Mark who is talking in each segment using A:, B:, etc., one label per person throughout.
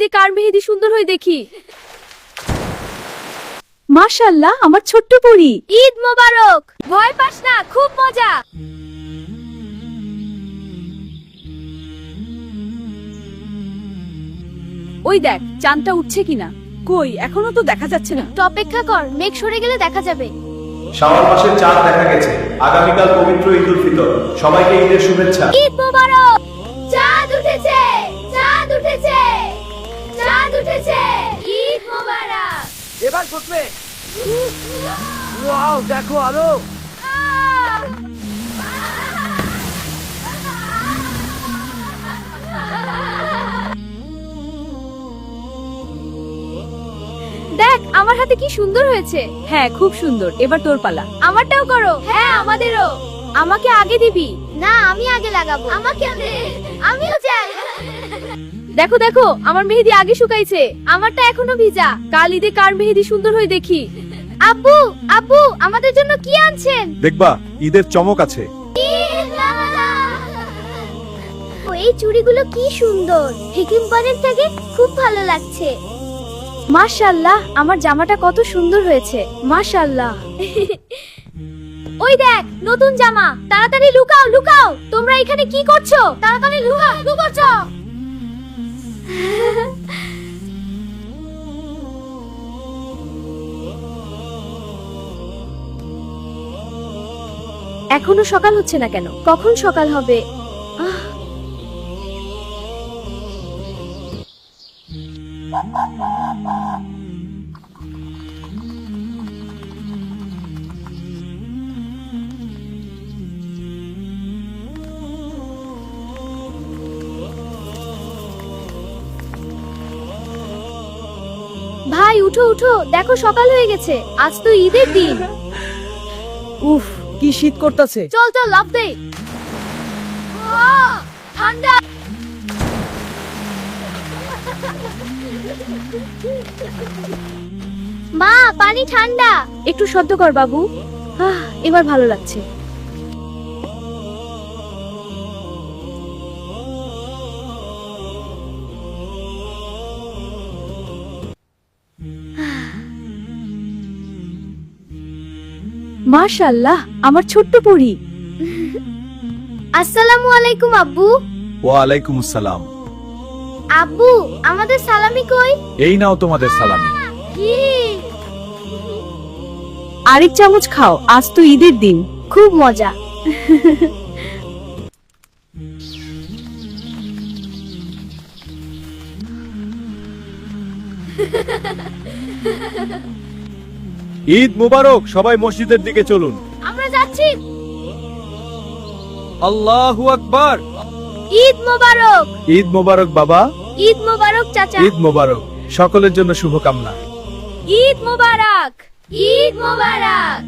A: ঈদে কার মেহেদি সুন্দর হয় দেখি। মাশাআল্লাহ, আমার ছোট্ট পরী। ঈদ মোবারক। ভয় পাস না, খুব মজা। ওই দেখ, চাঁদটা উঠছে কিনা। কই, এখনো তো দেখা যাচ্ছে না।
B: একটু অপেক্ষা কর, মেঘ সরে গেলে দেখা যাবে।
C: শাওয়াল মাসের চাঁদ দেখা গেছে। আগামীকাল পবিত্র ঈদ উল ফিতর। সবাইকে ঈদের শুভেচ্ছা।
B: ঈদ মোবারক। চাঁদ উঠেছে, চাঁদ উঠেছে, চাঁদ উঠেছে। ঈদ মোবারক।
D: এবার ফুটবে। ওয়াও, দেখো আলো।
A: দেখ, আমার হাতে কি সুন্দর হয়েছে। হ্যাঁ, খুব সুন্দর। এবার তোর পালা। আমারটাও করো।
B: হ্যাঁ, আমাদেরও।
A: আমাকে আগে দিবি।
B: না, আমি আগে লাগাবো। আমাকে দে। আমিও চাই।
A: দেখো দেখো, আমার মেহেদি আগে শুকাইছে। আমারটা এখনো ভিজা। কাল ঈদে কার মেহেদি সুন্দর হয় দেখি।
B: আব্বু, আব্বু, আমাদের জন্য কি আনছেন?
C: দেখবা, ঈদের চমক আছে।
B: এই চুড়িগুলো কি সুন্দর। হেকিম পরের থেকে খুব ভালো লাগছে।
A: মাশাআল্লাহ, আমার জামাটা কত সুন্দর হয়েছে। মাশাআল্লাহ।
B: ওই দেখ, নতুন জামা। তাড়াতাড়ি লুকাও, লুকাও। তোমরা এখানে কি করছো? তাড়াতাড়ি লুকাও, কি করছো?
A: এখনো সকাল হচ্ছে না কেন? কখন সকাল হবে?
B: ভাই উঠো, উঠো। দেখো সকাল হয়ে গেছে। আজ তো ঈদের দিন।
D: উফ, কি শীত করতেছে।
B: চল চল, লাফ দে। ঠান্ডা। মা, পানি ঠান্ডা।
A: একটু সহ্য কর বাবু। এবার ভালো লাগছে। মাশাআল্লাহ, আমার ছোট্ট পরী।
B: আসসালামু আলাইকুম আব্বু।
C: ওয়া আলাইকুম আসসালাম।
B: আব্বু, আমাদের সালামি কই?
C: এই নাও তোমাদের সালামি।
B: কি?
A: আরেক চামচ খাও, আজ তো ঈদের দিন।
B: খুব মজা।
C: ঈদ মুবারক। সবাই মসজিদের দিকে চলুন।
B: আমরা যাচ্ছি।
C: আল্লাহু আকবার।
B: ঈদ মোবারক।
C: ঈদ মুবারক বাবা।
B: ঈদ মোবারক চাচা।
C: ঈদ মুবারক। সকলের জন্য শুভকামনা।
A: ঈদ মোবারক।
B: ঈদ মোবারক।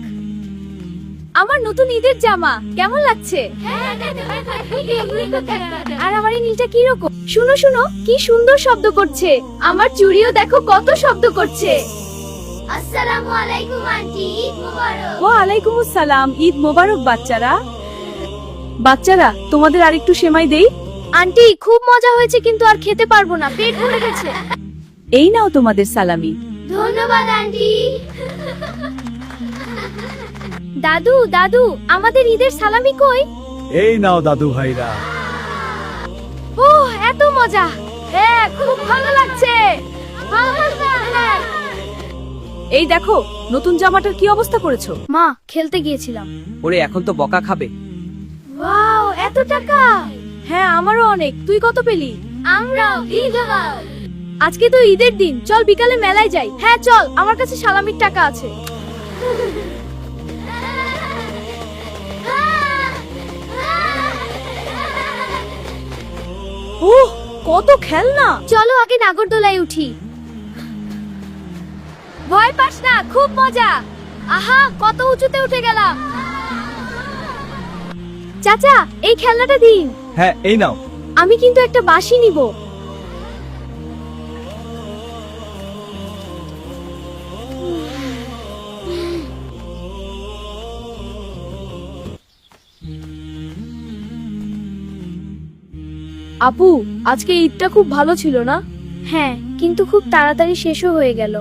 A: আমার নতুন ঈদের জামা কেমন লাগছে? আর আমার এই নীলটা কি রকম? শুনো শুনো, কি সুন্দর শব্দ করছে। আমার চুড়িও দেখো কত শব্দ করছে।
B: আসসালামু আলাইকুম আন্টি, ঈদ মোবারক।
A: ওয়া আলাইকুম আসসালাম। ঈদ মোবারক বাচ্চারা। বাচ্চারা, তোমাদের আরেকটু সেমাই দেই?
B: আন্টি, খুব মজা হয়েছে, কিন্তু আর খেতে পারবো না, পেট ভরে গেছে।
A: এই নাও তোমাদের সালামি।
B: ধন্যবাদ আন্টি। দাদু, দাদু, আমাদের ঈদের সালামি কই?
C: এই নাও দাদু ভাইরা।
B: ওহ, এত মজা। হ্যাঁ, খুব ভালো লাগছে। হ্যাঁ।
A: এই দেখো, নতুন জামাটার কি অবস্থা করেছো?
B: মা, খেলতে গিয়েছিলাম।
D: ওরে, এখন তো বকা খাবে।
B: ওয়াও, এত টাকা।
A: হ্যাঁ, আমারও অনেক। তুই কত পেলি?
B: আমরাও ঈদ মোবারক।
A: আজকে তো ঈদের দিন, চল বিকালে মেলায় যাই। হ্যাঁ চল, আমার কাছে সালামির টাকা আছে। ওহ, কত খেলনা।
B: চলো আগে নাগরদোলায় উঠি।
A: ভয় পাস না, খুব মজা।
B: আহা, কত উঁচুতে উঠে গেলাম।
A: চাচা, এই খেলনাটা দিন।
C: হ্যাঁ, এই নাও।
A: আমি কিন্তু একটা বাঁশি নিব। আপু, আজকে ঈদটা খুব ভালো ছিল না?
B: হ্যাঁ, কিন্তু খুব তাড়াতাড়ি শেষও হয়ে গেল।